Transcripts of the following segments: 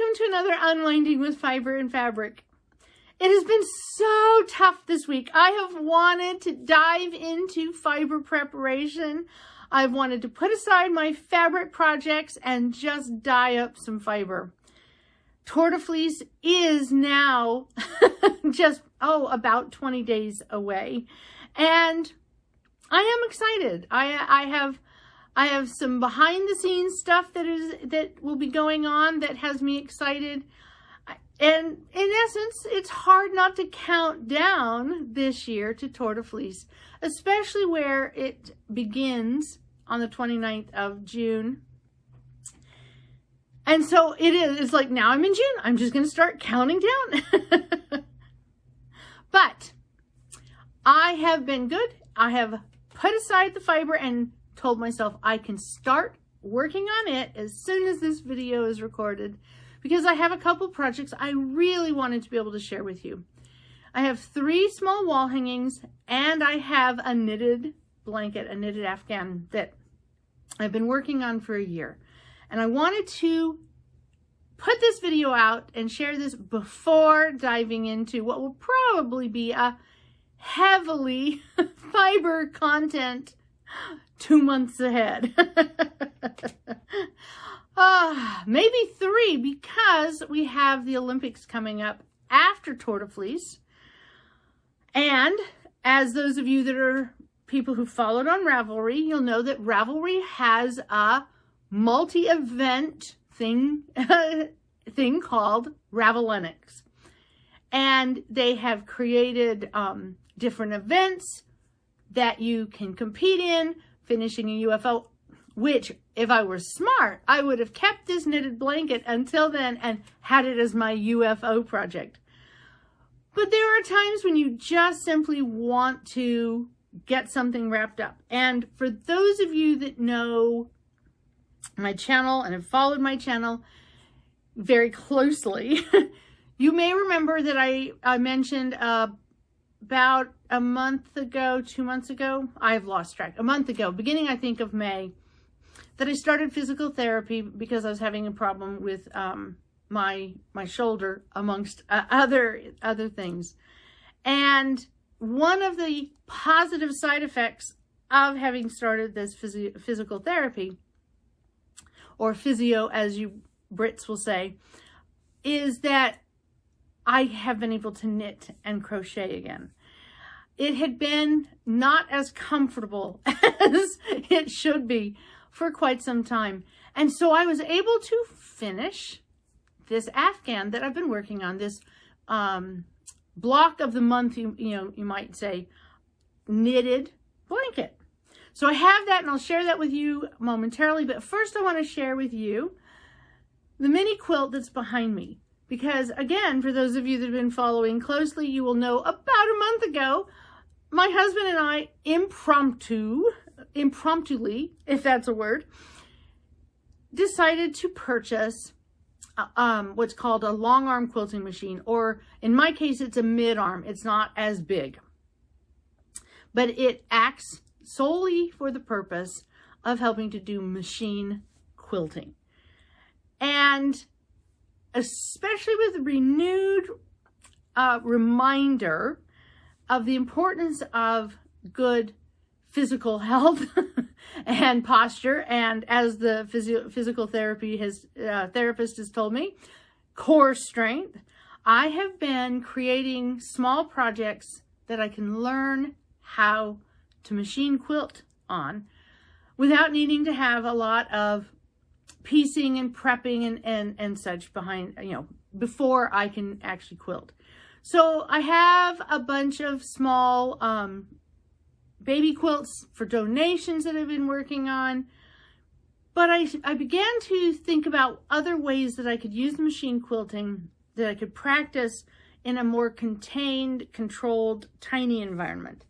welcome to another Unwinding with Fiber and Fabric. It has been so tough this week. I have wanted to dive into fiber preparation. I've wanted to put aside my fabric projects and just dye up some fiber. Tortifleece is now just, about 20 days away. And I am excited. I have some behind the scenes stuff that will be going on that has me excited. And in essence, it's hard not to count down this year to Tortifleece, especially where it begins on the 29th of June. And so it's like, now I'm in June. I'm just going to start counting down. But I have been good. I have put aside the fiber and told myself I can start working on it as soon as this video is recorded, because I have a couple projects I really wanted to be able to share with you. I have 3 small wall hangings, and I have a knitted blanket, a knitted Afghan that I've been working on for a year. And I wanted to put this video out and share this before diving into what will probably be a heavily fiber content 2 months ahead. Maybe 3, because we have the Olympics coming up after Tortifleece. And as those of you that are people who followed on Ravelry, you'll know that Ravelry has a multi-event thing called Ravelenics. And they have created different events that you can compete in, finishing a UFO, which, if I were smart, I would have kept this knitted blanket until then and had it as my UFO project. But there are times when you just simply want to get something wrapped up. And for those of you that know my channel and have followed my channel very closely, you may remember that I mentioned about a month ago, 2 months ago, I've lost track, a month ago, beginning I think of May, that I started physical therapy because I was having a problem with my shoulder, amongst other things. And one of the positive side effects of having started this physical therapy, or physio as you Brits will say, is that I have been able to knit and crochet again. It had been not as comfortable as it should be for quite some time. And so I was able to finish this Afghan that I've been working on, this block of the month, you might say, knitted blanket. So I have that, and I'll share that with you momentarily. But first I want to share with you the mini quilt that's behind me. Because again, for those of you that have been following closely, you will know about a month ago, my husband and I impromptuly, if that's a word, decided to purchase what's called a long arm quilting machine, or in my case, it's a mid arm. It's not as big, but it acts solely for the purpose of helping to do machine quilting. And especially with a renewed reminder of the importance of good physical health and posture, and as the physical therapy therapist has told me, core strength, I have been creating small projects that I can learn how to machine quilt on without needing to have a lot of piecing and prepping and such behind, before I can actually quilt. So I have a bunch of small baby quilts for donations that I've been working on. But I began to think about other ways that I could use machine quilting, that I could practice in a more contained, controlled, tiny environment.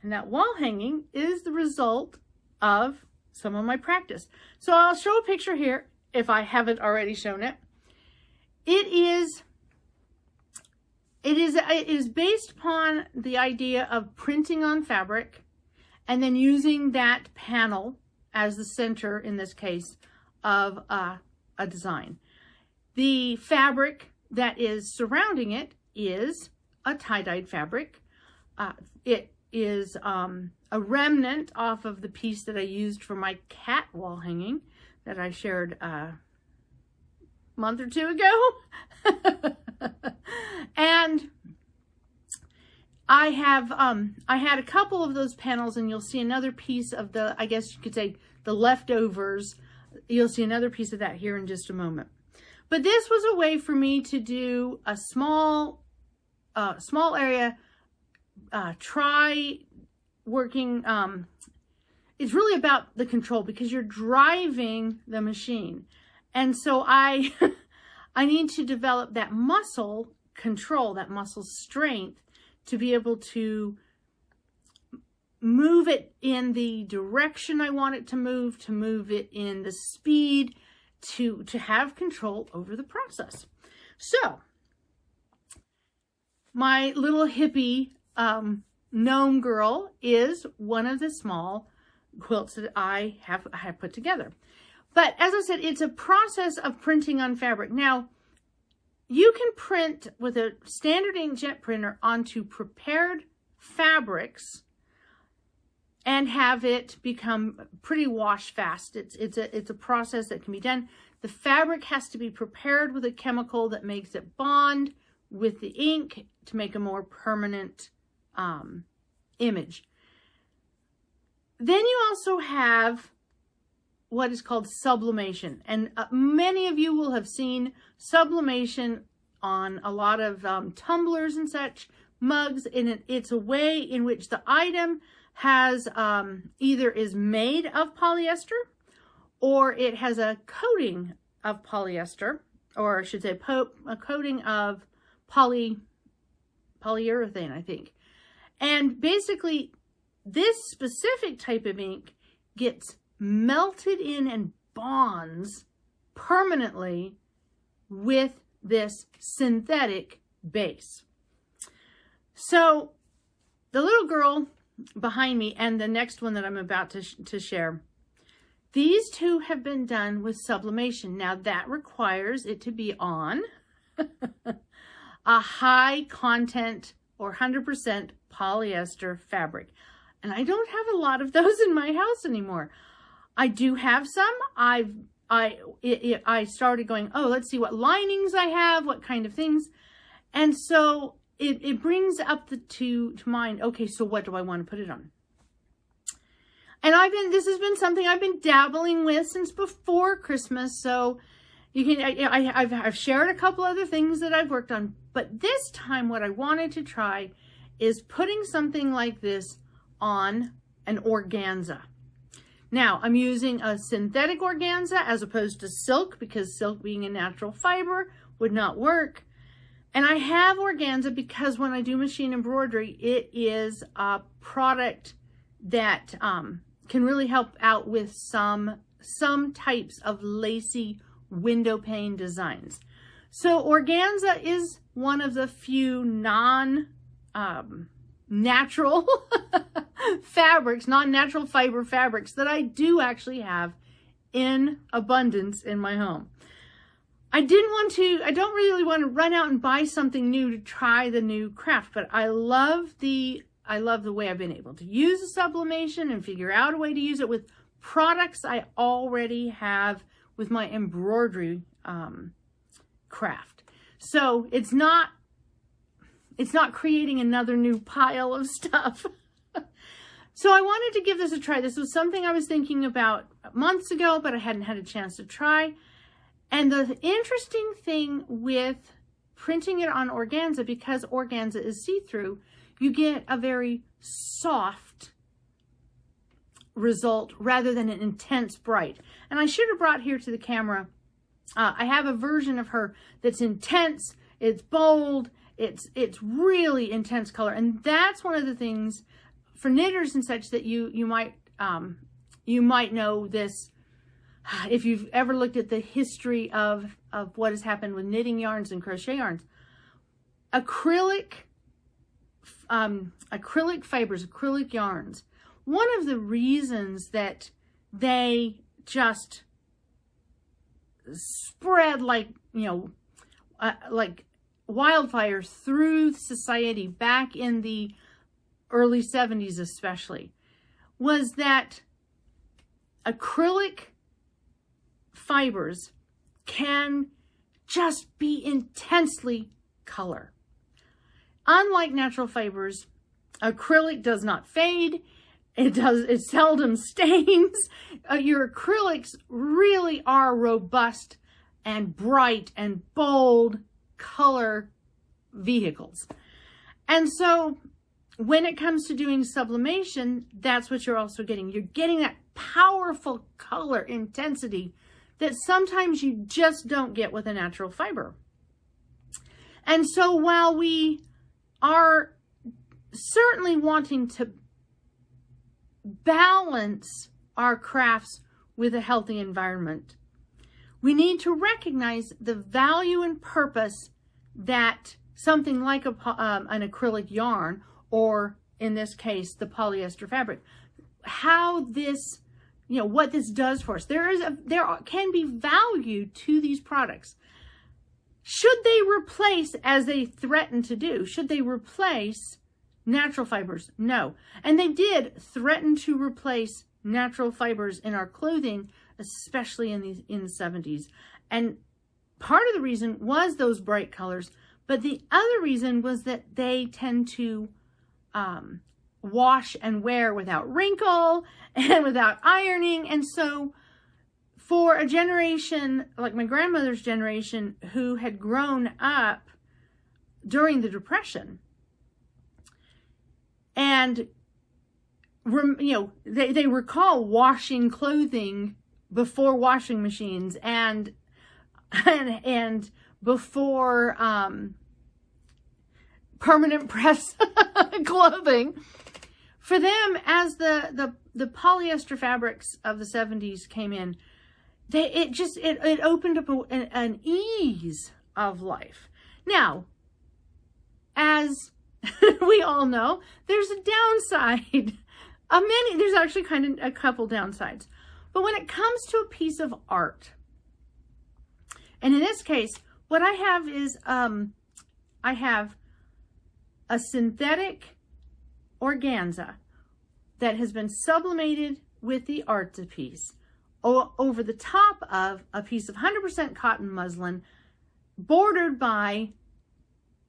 And that wall hanging is the result of some of my practice. So I'll show a picture here if I haven't already shown it. It is based upon the idea of printing on fabric and then using that panel as the center, in this case, of a design. The fabric that is surrounding it is a tie-dyed fabric. It is a remnant off of the piece that I used for my cat wall hanging that I shared a month or two ago. And I had a couple of those panels, and you'll see another piece of the, I guess you could say, the leftovers. You'll see another piece of that here in just a moment. But this was a way for me to do a small area, try working. It's really about the control, because you're driving the machine. And so I need to develop that muscle control, that muscle strength, to be able to move it in the direction I want it to move it in the speed, to have control over the process. So my little hippie gnome girl is one of the small quilts that I have put together. But as I said, it's a process of printing on fabric. Now, you can print with a standard inkjet printer onto prepared fabrics and have it become pretty wash fast. It's a process that can be done. The fabric has to be prepared with a chemical that makes it bond with the ink to make a more permanent image. Then you also have what is called sublimation. And many of you will have seen sublimation on a lot of tumblers and such, mugs, and it's a way in which the item has either is made of polyester, or it has a coating of polyester, or I should say a coating of polyurethane, I think. And basically, this specific type of ink gets melted in and bonds permanently with this synthetic base. So the little girl behind me and the next one that I'm about to share, these two have been done with sublimation. Now that requires it to be on a high content or 100% polyester fabric. And I don't have a lot of those in my house anymore. I do have some. I started going, oh, let's see what linings I have, what kind of things. And so it brings up to mind, okay, so what do I want to put it on? And this has been something I've been dabbling with since before Christmas. So you can, I've shared a couple other things that I've worked on, but this time what I wanted to try is putting something like this on an organza. Now, I'm using a synthetic organza as opposed to silk, because silk, being a natural fiber, would not work. And I have organza because when I do machine embroidery, it is a product that can really help out with some types of lacy window pane designs. So organza is one of the few non-natural fabrics, non-natural fiber fabrics that I do actually have in abundance in my home. I don't really want to run out and buy something new to try the new craft, but I love the way I've been able to use the sublimation and figure out a way to use it with products I already have with my embroidery craft. So it's not creating another new pile of stuff. So I wanted to give this a try. This was something I was thinking about months ago, but I hadn't had a chance to try. And the interesting thing with printing it on organza, because organza is see-through, you get a very soft result rather than an intense bright. And I should have brought here to the camera, I have a version of her that's intense, it's bold, it's really intense color. And that's one of the things for knitters and such that you might know this. If you've ever looked at the history of what has happened with knitting yarns and crochet yarns, acrylic fibers, acrylic yarns, one of the reasons that they just spread like, like wildfire through society back in the early 70s especially, was that acrylic fibers can just be intensely color. Unlike natural fibers, acrylic does not fade. It seldom stains. Your acrylics really are robust and bright and bold color vehicles. And so when it comes to doing sublimation, that's what you're also getting. You're getting that powerful color intensity that sometimes you just don't get with a natural fiber. And so while we are certainly wanting to balance our crafts with a healthy environment, we need to recognize the value and purpose that something like an acrylic yarn, or in this case, the polyester fabric, how this, what this does for us. There can be value to these products. Should they replace, as they threaten to do, should they replace natural fibers? No. And they did threaten to replace natural fibers in our clothing, especially in the 70s. And part of the reason was those bright colors, but the other reason was that they tend to wash and wear without wrinkle and without ironing. And so for a generation, like my grandmother's generation, who had grown up during the Depression, and they recall washing clothing before washing machines and before permanent press clothing. For them, as the polyester fabrics of the 70s came in, it opened up an ease of life. Now, as we all know, there's a downside. There's actually kind of a couple downsides. But when it comes to a piece of art, and in this case, what I have is, I have a synthetic organza that has been sublimated with the art piece over the top of a piece of 100% cotton muslin bordered by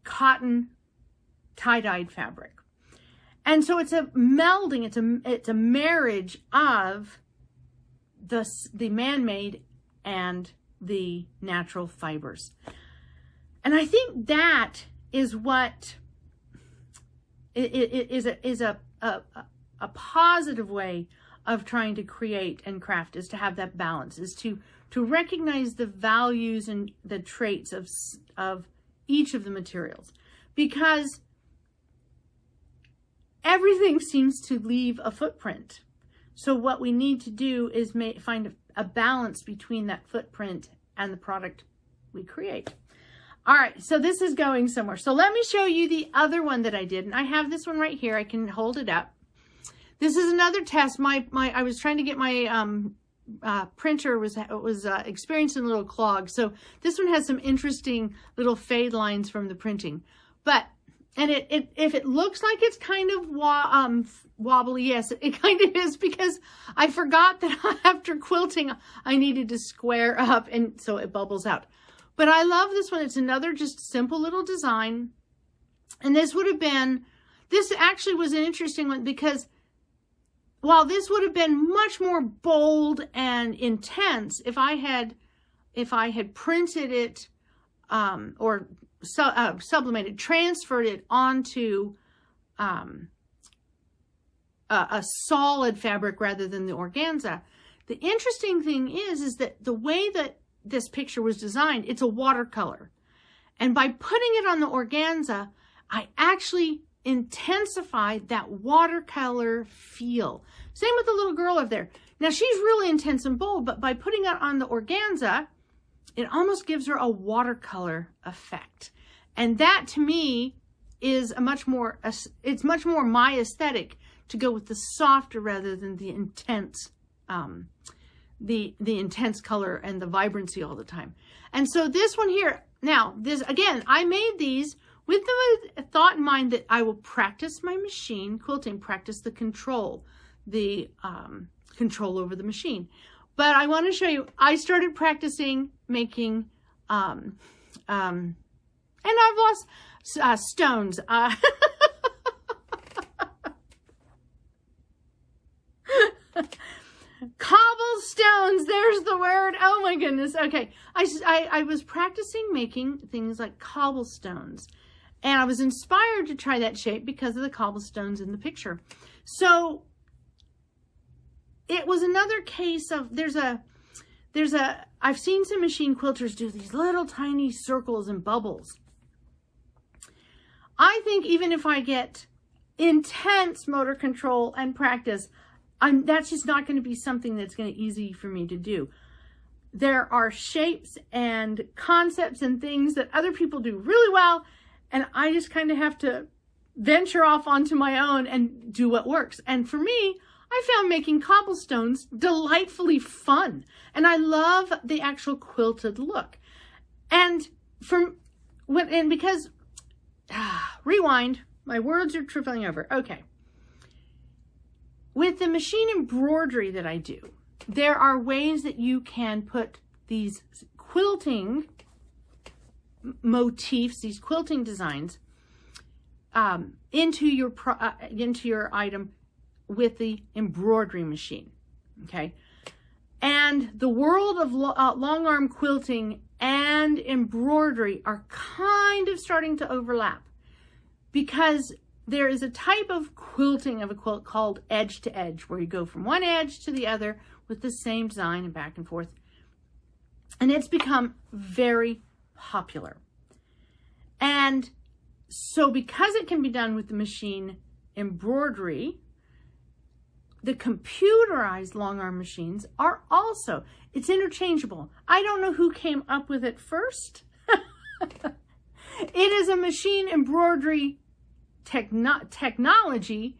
cotton tie-dyed fabric. And so it's a melding, it's a marriage of the man-made and the natural fibers. And I think that is what is a positive way of trying to create and craft, is to have that balance, is to recognize the values and the traits of each of the materials, because everything seems to leave a footprint. So what we need to do is find a balance between that footprint and the product we create. All right, so this is going somewhere. So let me show you the other one that I did. And I have this one right here. I can hold it up. This is another test. I was trying to get my printer was experiencing a little clog. So this one has some interesting little fade lines from the printing. And if it looks like it's kind of wobbly, yes, it kind of is, because I forgot that after quilting, I needed to square up, and so it bubbles out. But I love this one. It's another just simple little design. And this actually was an interesting one, because while this would have been much more bold and intense if I had printed it or sublimated, transferred it onto a solid fabric rather than the organza. The interesting thing is that the way that this picture was designed, it's a watercolor. And by putting it on the organza, I actually intensified that watercolor feel. Same with the little girl over there. Now she's really intense and bold, but by putting it on the organza, it almost gives her a watercolor effect. And that to me is it's much more my aesthetic, to go with the softer rather than the intense the intense color and the vibrancy all the time. And so this one here, now this, again, I made these with the thought in mind that I will practice my machine quilting, practice the control over the machine. But I want to show you, I started practicing making, and I've lost stones. Cobblestones, there's the word. Oh my goodness. Okay. I was practicing making things like cobblestones, and I was inspired to try that shape because of the cobblestones in the picture. So it was another case of, I've seen some machine quilters do these little tiny circles and bubbles. I think even if I get intense motor control and practice, that's just not going to be something that's going to be easy for me to do. There are shapes and concepts and things that other people do really well, and I just kind of have to venture off onto my own and do what works. And for me, I found making cobblestones delightfully fun, and I love the actual quilted look. And rewind, my words are tripping over. Okay. With the machine embroidery that I do, there are ways that you can put these quilting motifs, these quilting designs, into your item with the embroidery machine. Okay, and the world of long arm quilting and embroidery are kind of starting to overlap, because there is a type of quilting of a quilt called edge to edge, where you go from one edge to the other with the same design and back and forth. And it's become very popular. And so because it can be done with the machine embroidery, the computerized long arm machines are also, it's interchangeable. I don't know who came up with it first. It is a machine embroidery technology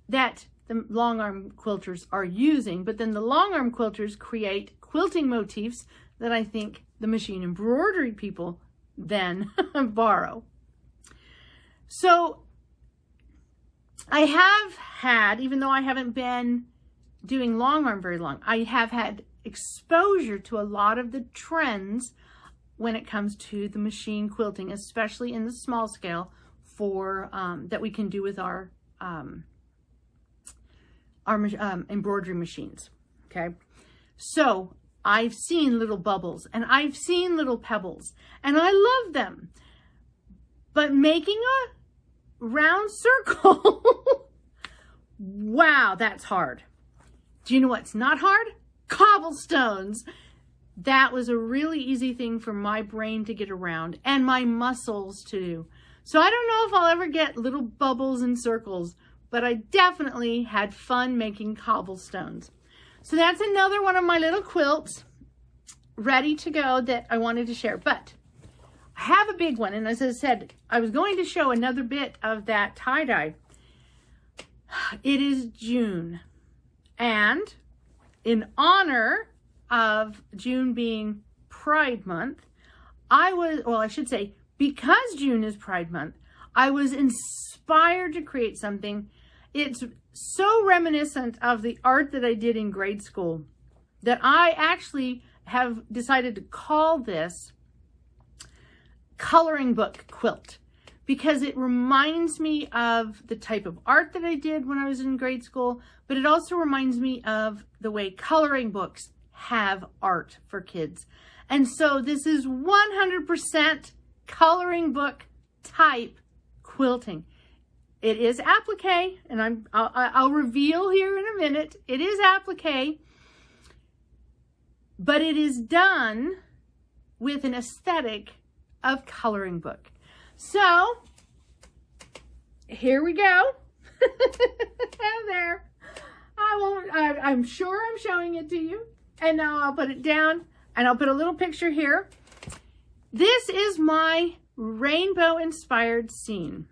that the long arm quilters are using, but then the long arm quilters create quilting motifs that I think the machine embroidery people then borrow. So I have had, even though I haven't been doing long arm very long, I have had exposure to a lot of the trends when it comes to the machine quilting, especially in the small scale, for that we can do with our embroidery machines. Okay, so I've seen little bubbles and I've seen little pebbles, and I love them. But making a round circle, wow, that's hard. Do you know what's not hard? Cobblestones. That was a really easy thing for my brain to get around and my muscles to do. So I don't know if I'll ever get little bubbles and circles, but I definitely had fun making cobblestones. So that's another one of my little quilts ready to go that I wanted to share. But I have a big one, and as I said, I was going to show another bit of that tie-dye. It is June, and in honor of June being Pride Month, because June is Pride Month, I was inspired to create something. It's so reminiscent of the art that I did in grade school that I actually have decided to call this coloring book quilt, because it reminds me of the type of art that I did when I was in grade school, but it also reminds me of the way coloring books have art for kids. And so this is 100% coloring book type quilting. It is applique, and I'll reveal here in a minute, it is applique, but it is done with an aesthetic of coloring book. So here we go. There. I'm sure I'm showing it to you. And now I'll put it down, and I'll put a little picture here. This is my rainbow inspired scene.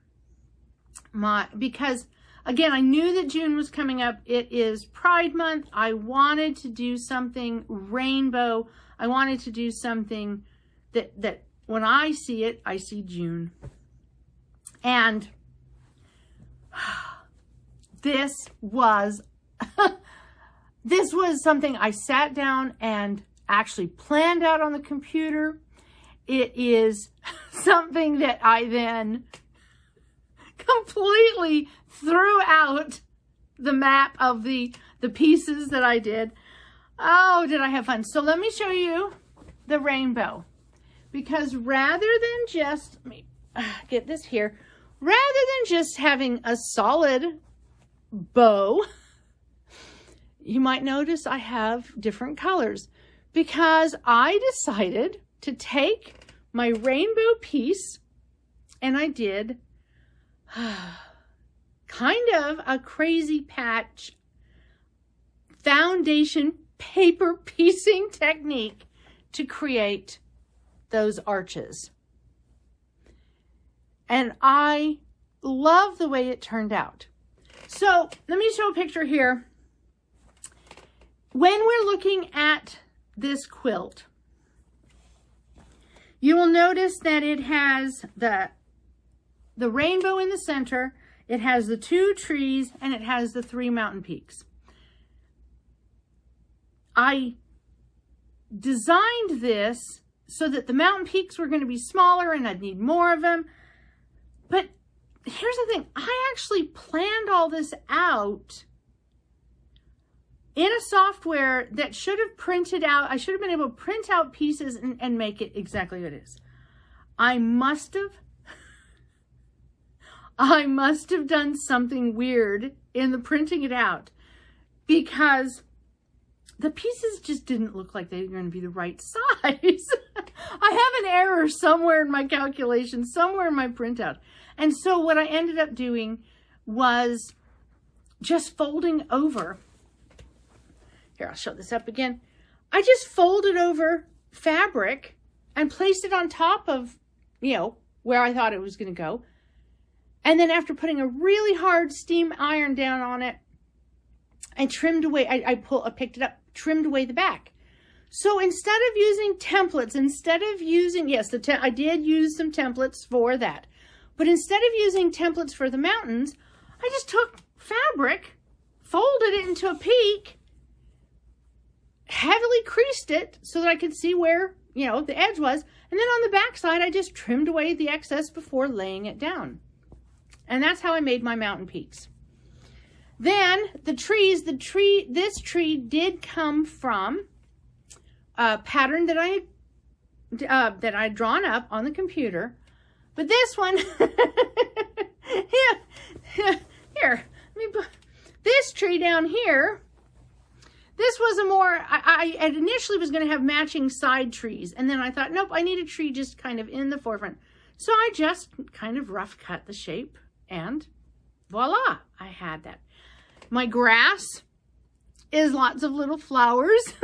Because Again, I knew that June was coming up. It is Pride Month. I wanted to do something rainbow. I wanted to do something that when I see it, I see June. And this was this was something I sat down and actually planned out on the computer. It is something that I then completely threw out the map of the pieces that I did. Oh, did I have fun. So let me show you the rainbow. Because rather than just, let me get this here, rather than just having a solid bow, you might notice I have different colors because I decided to take my rainbow piece and I did kind of a crazy patch foundation paper piecing technique to create those arches. And I love the way it turned out. So let me show a picture here. When we're looking at this quilt, you will notice that it has the rainbow in the center, it has the 2 trees, and it has the 3 mountain peaks. I designed this so that the mountain peaks were going to be smaller and I'd need more of them. But here's the thing, I actually planned all this out in a software that should have printed out, I should have been able to print out pieces and make it exactly what it is. I must have done something weird in the printing it out because the pieces just didn't look like they were going to be the right size. I have an error somewhere in my calculation, somewhere in my printout. And so what I ended up doing was just folding over. Here, I'll show this up again. I just folded over fabric and placed it on top of, where I thought it was going to go. And then after putting a really hard steam iron down on it, I trimmed away, I picked it up, trimmed away the back. So instead of using templates, yes, I did use some templates for that. But instead of using templates for the mountains, I just took fabric, folded it into a peak, heavily creased it so that I could see where, the edge was. And then on the back side, I just trimmed away the excess before laying it down. And that's how I made my mountain peaks. Then the trees, this tree did come from a pattern that I'd drawn up on the computer. But this one, this tree down here, this was I initially was going to have matching side trees. And then I thought, nope, I need a tree just kind of in the forefront. So I just kind of rough cut the shape and voila, I had that. My grass is lots of little flowers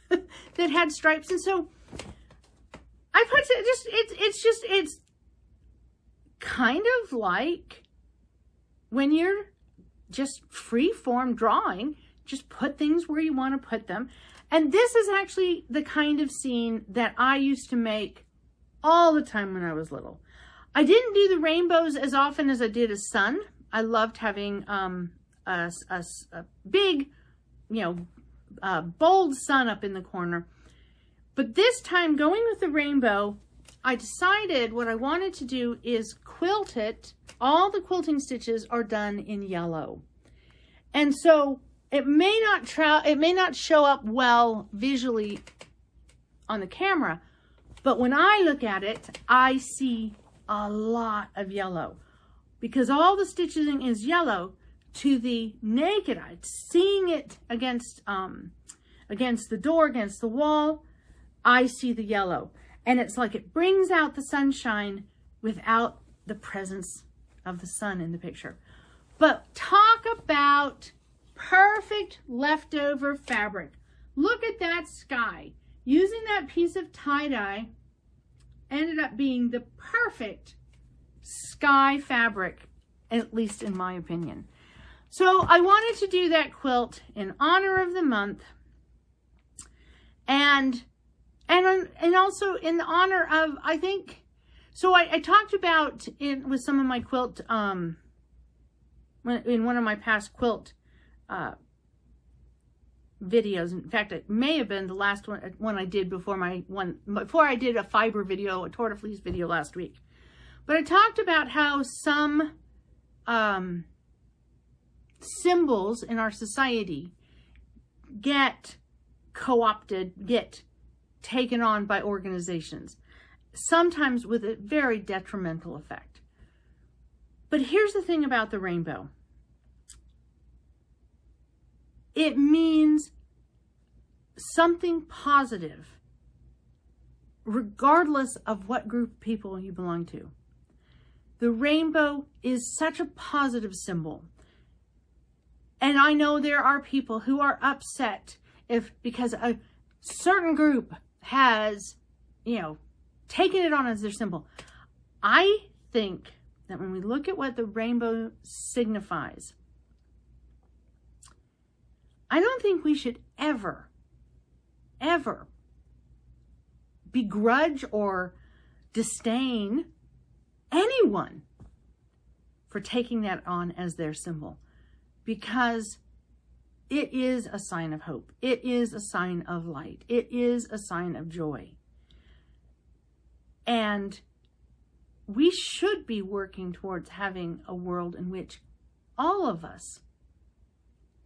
that had stripes. And so I put it, it's kind of like when you're just free form drawing, just put things where you want to put them. And this is actually the kind of scene that I used to make all the time when I was little. I didn't do the rainbows as often as I did a sun. I loved having a big, bold sun up in the corner. But this time, going with the rainbow, I decided what I wanted to do is quilt it. All the quilting stitches are done in yellow. And so it may not show up well visually on the camera, but when I look at it, I see a lot of yellow because all the stitching is yellow. To the naked eye, seeing it against the door, against the wall, I see the yellow. And it's like it brings out the sunshine without the presence of the sun in the picture. But talk about perfect leftover fabric. Look at that sky. Using that piece of tie-dye ended up being the perfect sky fabric, at least in my opinion. So I wanted to do that quilt in honor of the month, and also in honor of, I think, so I talked about with some of my quilt, in one of my past quilt videos. In fact, it may have been the last one I did before I did a fiber video, a torta-fleece video last week. But I talked about how some symbols in our society get co-opted, get taken on by organizations, sometimes with a very detrimental effect. But here's the thing about the rainbow. It means something positive, regardless of what group of people you belong to. The rainbow is such a positive symbol. And I know there are people who are upset because a certain group has, taken it on as their symbol. I think that when we look at what the rainbow signifies, I don't think we should ever begrudge or disdain anyone for taking that on as their symbol, because it is a sign of hope. It is a sign of light. It is a sign of joy. And we should be working towards having a world in which all of us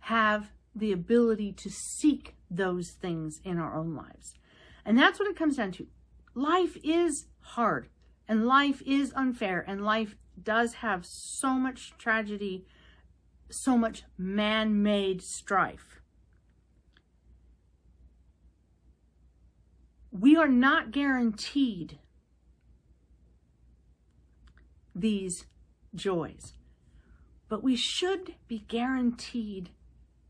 have the ability to seek those things in our own lives. And that's what it comes down to. Life is hard, and life is unfair, and life does have so much tragedy, so much man-made strife. We are not guaranteed these joys, but we should be guaranteed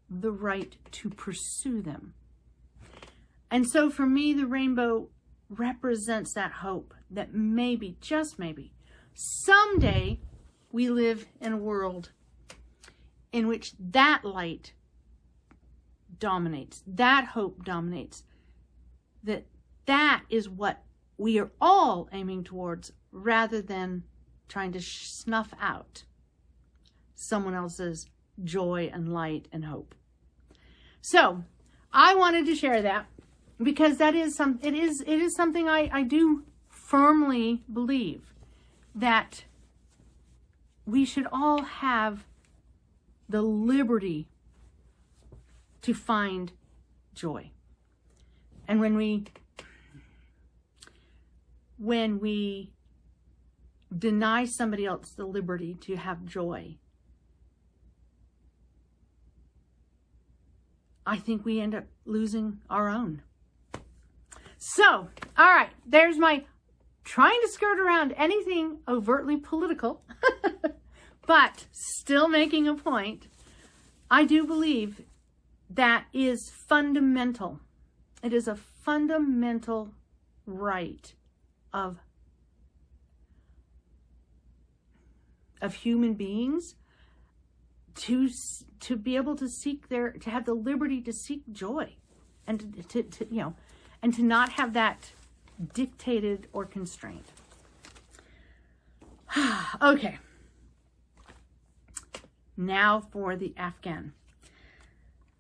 the right to pursue them. And so for me, the rainbow represents that hope that maybe, just maybe, someday we live in a world in which that light dominates, that hope dominates, that is what we are all aiming towards, rather than trying to snuff out someone else's joy and light and hope. So I wanted to share that, because it is something I do firmly believe, that we should all have the liberty to find joy. And when we deny somebody else the liberty to have joy, I think we end up losing our own. So, all right, there's my trying to skirt around anything overtly political, but still making a point. I do believe that is fundamental. It is a fundamental right of human beings to be able to to have the liberty to seek joy, and and to not have that dictated or constrained. Okay. Now for the Afghan.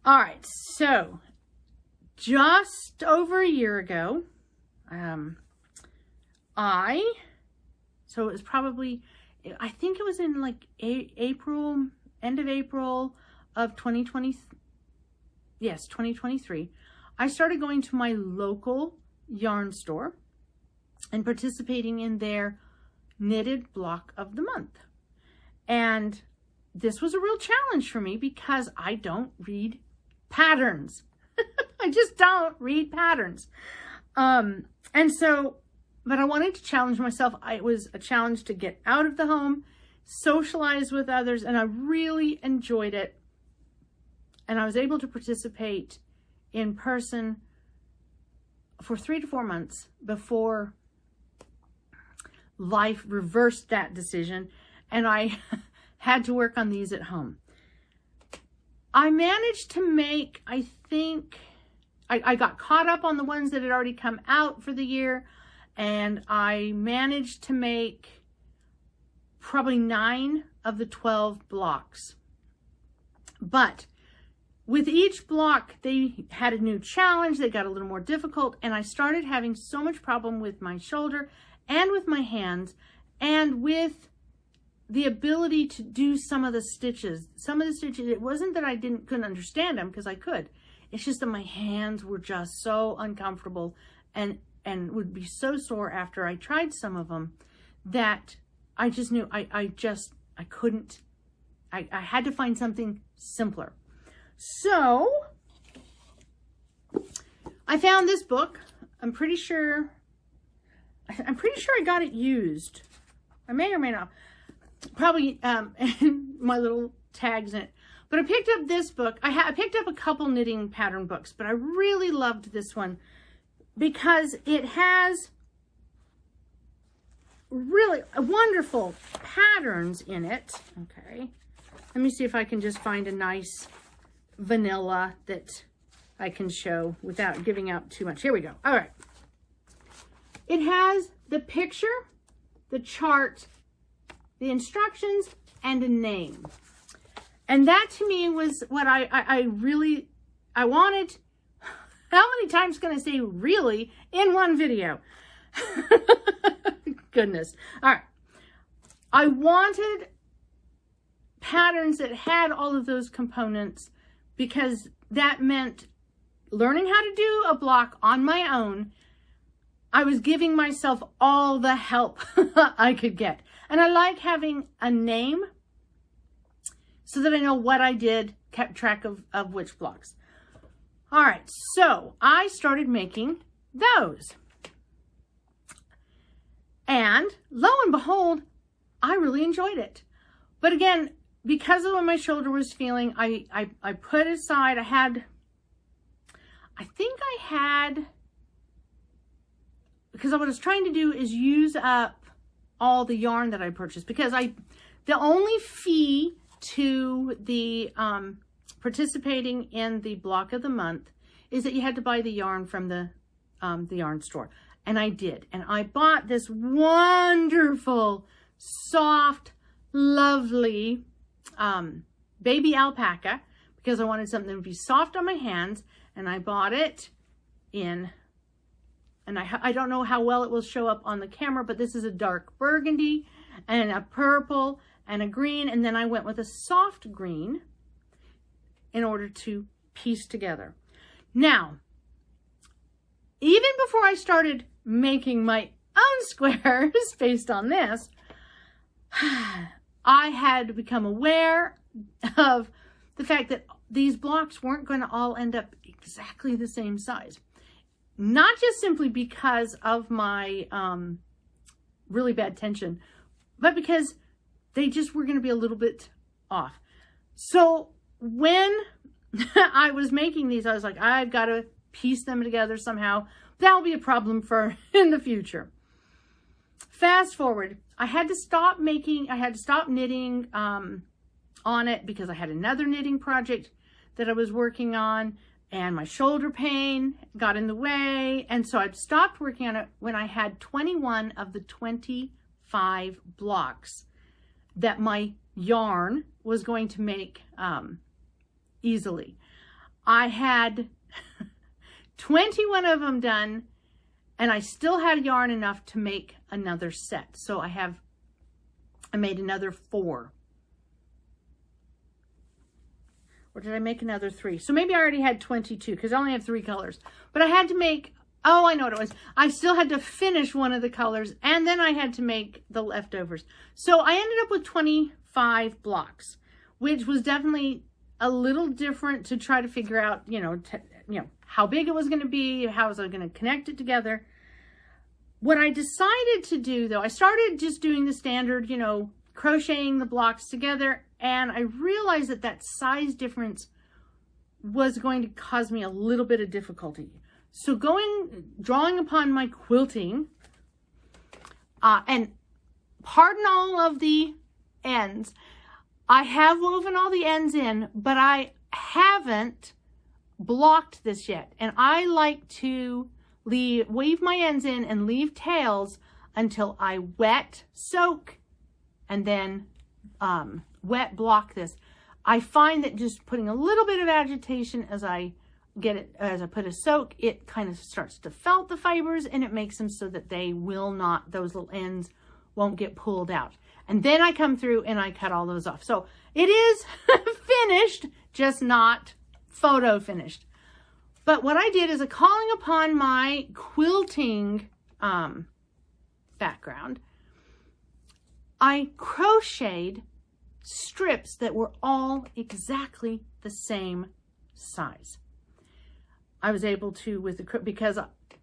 All right, so just over a year ago, so it was probably, I think it was in like April, end of April of 2020. Yes, 2023. I started going to my local yarn store and participating in their knitted block of the month. And this was a real challenge for me because I don't read patterns. I just don't read patterns. And so, but I wanted to challenge myself. It was a challenge to get out of the home, socialize with others, and I really enjoyed it. And I was able to participate in person for 3 to 4 months before life reversed that decision, and I had to work on these at home. I managed to make, I think, I got caught up on the ones that had already come out for the year, and I managed to make probably 9 of the 12 blocks. But with each block, they had a new challenge. They got a little more difficult, and I started having so much problem with my shoulder and with my hands and with the ability to do some of the stitches. Some of the stitches, it wasn't that I couldn't understand them, because I could. It's just that my hands were just so uncomfortable and would be so sore after I tried some of them that I just knew I couldn't. I had to find something simpler. So I found this book. I'm pretty sure I got it used. I may or may not. Probably my little tags in it. But I picked up this book. I picked up a couple knitting pattern books, but I really loved this one because it has really wonderful patterns in it. Okay. Let me see if I can just find a nice vanilla that I can show without giving out too much. Here we go. All right. It has the picture, the chart, the instructions, and a name. And that to me was what I wanted. How many times can I say really in one video? Goodness. All right. I wanted patterns that had all of those components because that meant learning how to do a block on my own. I was giving myself all the help I could get. And I like having a name so that I know what I did, kept track of which blocks. All right, so I started making those. And lo and behold, I really enjoyed it. But again, because of what my shoulder was feeling, I put aside, because what I was trying to do is use up all the yarn that I purchased, because the only fee to the participating in the block of the month is that you had to buy the yarn from the yarn store. And I did. And I bought this wonderful, soft, lovely baby alpaca because I wanted something that would be soft on my hands. And I bought it in, and I don't know how well it will show up on the camera, but this is a dark burgundy and a purple and a green. And then I went with a soft green in order to piece together. Now, even before I started making my own squares based on this, I had become aware of the fact that these blocks weren't going to all end up exactly the same size. Not just simply because of my really bad tension, but because they just were going to be a little bit off. So when I was making these, I was like, I've got to piece them together somehow. That'll be a problem for in the future. Fast forward, I had to stop knitting on it because I had another knitting project that I was working on, and my shoulder pain got in the way. And so I stopped working on it when I had 21 of the 25 blocks that my yarn was going to make easily. I had 21 of them done, and I still had yarn enough to make another set. So I made another 4. Or did I make another 3? So maybe I already had 22 because I only have 3 colors. But I had to make, oh, I know what it was. I still had to finish one of the colors, and then I had to make the leftovers. So I ended up with 25 blocks, which was definitely a little different to try to figure out, how big it was going to be, how was I going to connect it together. What I decided to do, though, I started just doing the standard, crocheting the blocks together, and I realized that size difference was going to cause me a little bit of difficulty. So drawing upon my quilting, and pardon all of the ends, I have woven all the ends in, but haven't blocked this yet. And I like to weave my ends in and leave tails until I wet, soak, and then wet block this. I find that just putting a little bit of agitation as I put a soak, it kind of starts to felt the fibers, and it makes them so that they will not, those little ends won't get pulled out. And then I come through and I cut all those off. So it is finished, just not photo finished. But what I did is, calling upon my quilting background, I crocheted strips that were all exactly the same size. I was able to, because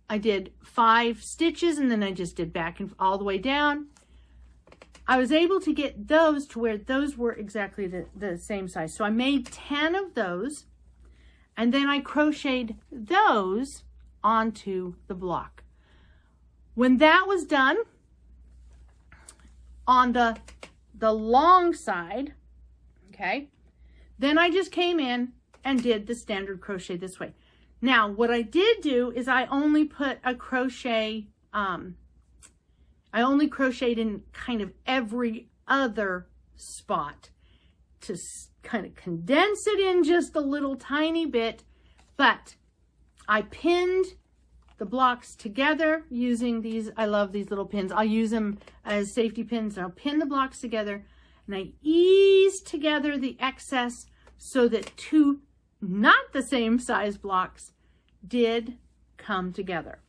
I did 5 stitches and then I just did back and all the way down, I was able to get those to where those were exactly the same size. So I made 10 of those, and then I crocheted those onto the block. When that was done, on the long side, okay, then I just came in and did the standard crochet this way. Now, what I did do is I only put a crochet, I only crocheted in kind of every other spot to kind of condense it in just a little tiny bit, but I pinned the blocks together using these. I love these little pins. I'll use them as safety pins. I'll pin the blocks together and I ease together the excess so that 2 not the same size blocks did come together.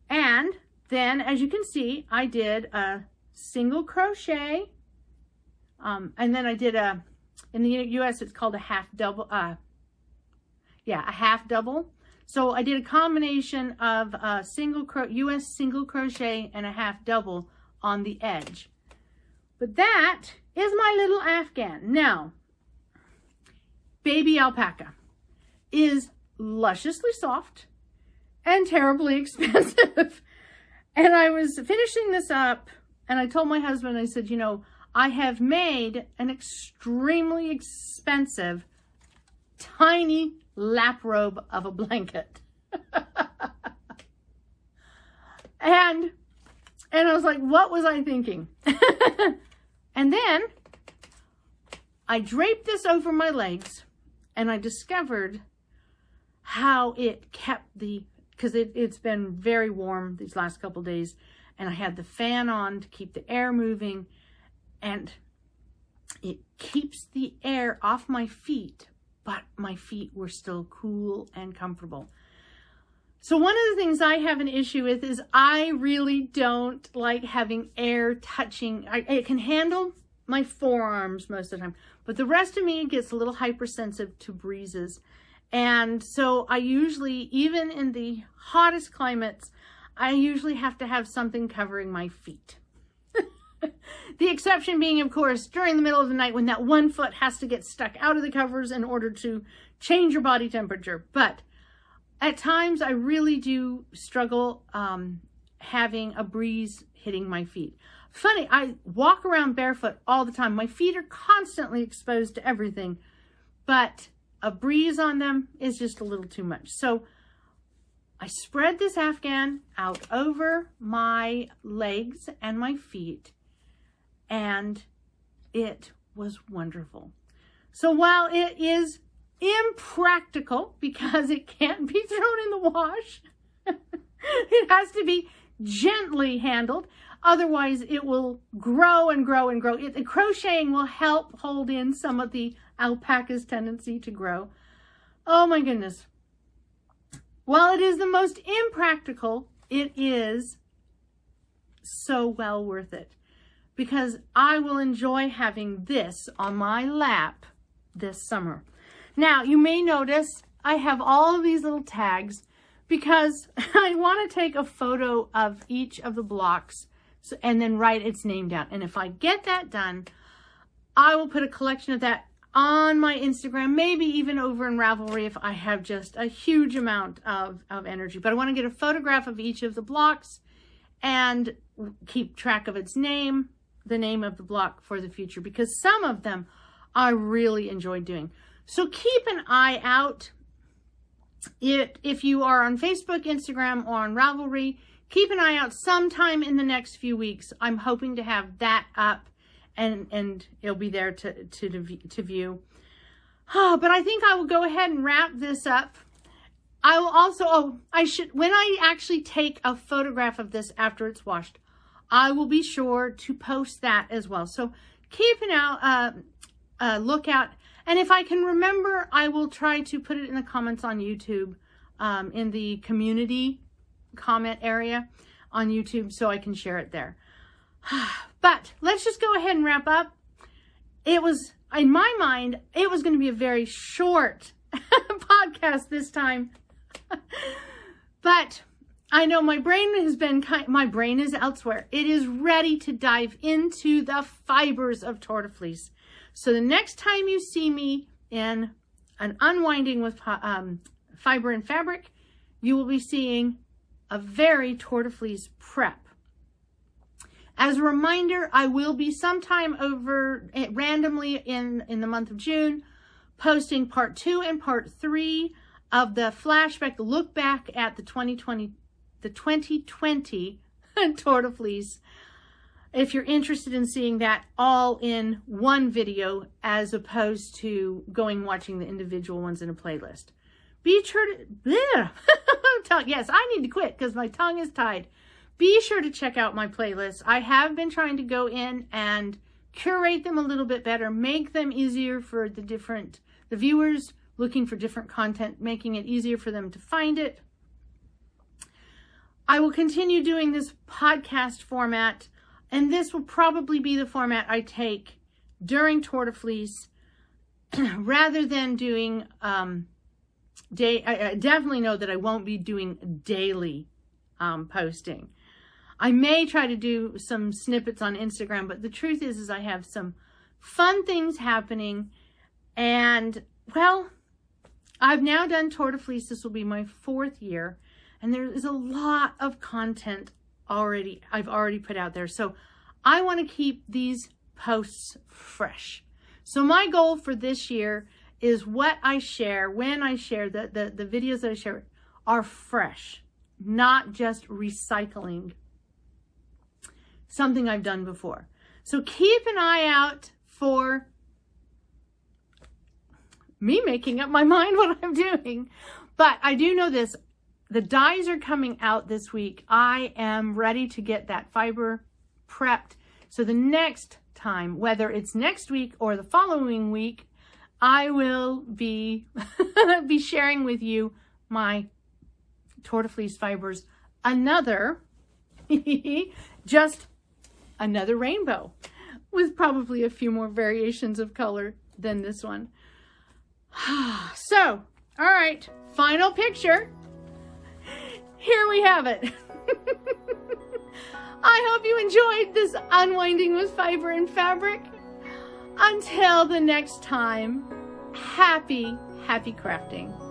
And then, as you can see, I did a single crochet, and then I did in the US it's called a half double, a half double. So I did a combination of a US single crochet and a half double on the edge. But that is my little Afghan. Now, baby alpaca is lusciously soft and terribly expensive. And I was finishing this up and I told my husband, I said, you know, I have made an extremely expensive tiny lap robe of a blanket. and I was like, what was I thinking? And then I draped this over my legs and I discovered how it kept because it's been very warm these last couple of days, and I had the fan on to keep the air moving, and it keeps the air off my feet, but my feet were still cool and comfortable. So one of the things I have an issue with is I really don't like having air touching. It can handle my forearms most of the time, but the rest of me gets a little hypersensitive to breezes. And so I usually, even in the hottest climates, I usually have to have something covering my feet. The exception being, of course, during the middle of the night when that one foot has to get stuck out of the covers in order to change your body temperature. But at times I really do struggle having a breeze hitting my feet. Funny, I walk around barefoot all the time. My feet are constantly exposed to everything, but a breeze on them is just a little too much. So I spread this Afghan out over my legs and my feet, and it was wonderful. So while it is impractical because it can't be thrown in the wash, it has to be gently handled. Otherwise, it will grow and grow and grow. The crocheting will help hold in some of the alpaca's tendency to grow. Oh my goodness. While it is the most impractical, it is so well worth it, because I will enjoy having this on my lap this summer. Now, you may notice I have all of these little tags because I want to take a photo of each of the blocks and then write its name down. And if I get that done, I will put a collection of that on my Instagram, maybe even over in Ravelry if I have just a huge amount of energy. But I want to get a photograph of each of the blocks and keep track of its name, the name of the block for the future, because some of them I really enjoy doing. So keep an eye out. If you are on Facebook, Instagram, or on Ravelry, keep an eye out sometime in the next few weeks. I'm hoping to have that up and it'll be there to view. But I think I will go ahead and wrap this up. I will also, when I actually take a photograph of this after it's washed, I will be sure to post that as well. So keep an lookout. And if I can remember, I will try to put it in the comments on YouTube, in the community comment area on YouTube, so I can share it there. But let's just go ahead and wrap up. It was, in my mind, it was going to be a very short podcast this time. But I know my brain is elsewhere. It is ready to dive into the fibers of Tortofleece. So the next time you see me in an unwinding with fiber and fabric, you will be seeing a very Tortofleece prep. As a reminder, I will be sometime randomly in the month of June posting part 2 and part 3 of the flashback, look back at the 2020 Tortofleece. If you're interested in seeing that all in one video, as opposed to watching the individual ones in a playlist. Be sure to, yes, I need to quit because my tongue is tied. Be sure to check out my playlists. I have been trying to go in and curate them a little bit better, make them easier for the viewers looking for different content, making it easier for them to find it. I will continue doing this podcast format, and this will probably be the format I take during Tortofleece rather than doing I definitely know that I won't be doing daily posting. I may try to do some snippets on Instagram, but the truth is I have some fun things happening, and well, I've now done Tortofleece. This will be my 4th year, and there is a lot of content I've already put out there. So I want to keep these posts fresh. So my goal for this year is what I share, when I share, the videos that I share are fresh, not just recycling something I've done before. So keep an eye out for me making up my mind what I'm doing. But I do know this, the dies are coming out this week. I am ready to get that fiber prepped. So the next time, whether it's next week or the following week, I will be sharing with you my Tortofleece fibers. Just another rainbow with probably a few more variations of color than this one. So, all right, final picture. Here we have it. I hope you enjoyed this unwinding with fiber and fabric. Until the next time, happy crafting.